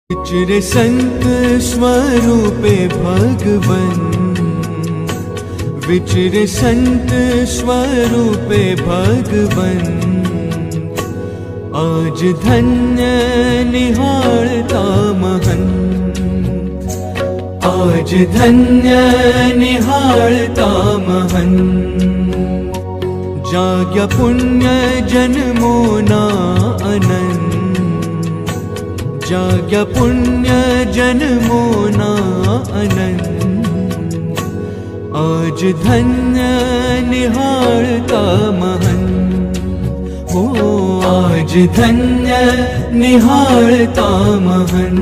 विचरे संत स्वरूपे भगवन, विचरे संत स्वरूपे भगवन। आज धन्य निहाळता महन, आज धन्य निहाळता महन। जाग्या पुण्य जन्मोना अनंत, जाग्या पुण्य जन्मोना अनंत। आज धन्य निहाळता महन, हो आज धन्य निहाळता महन।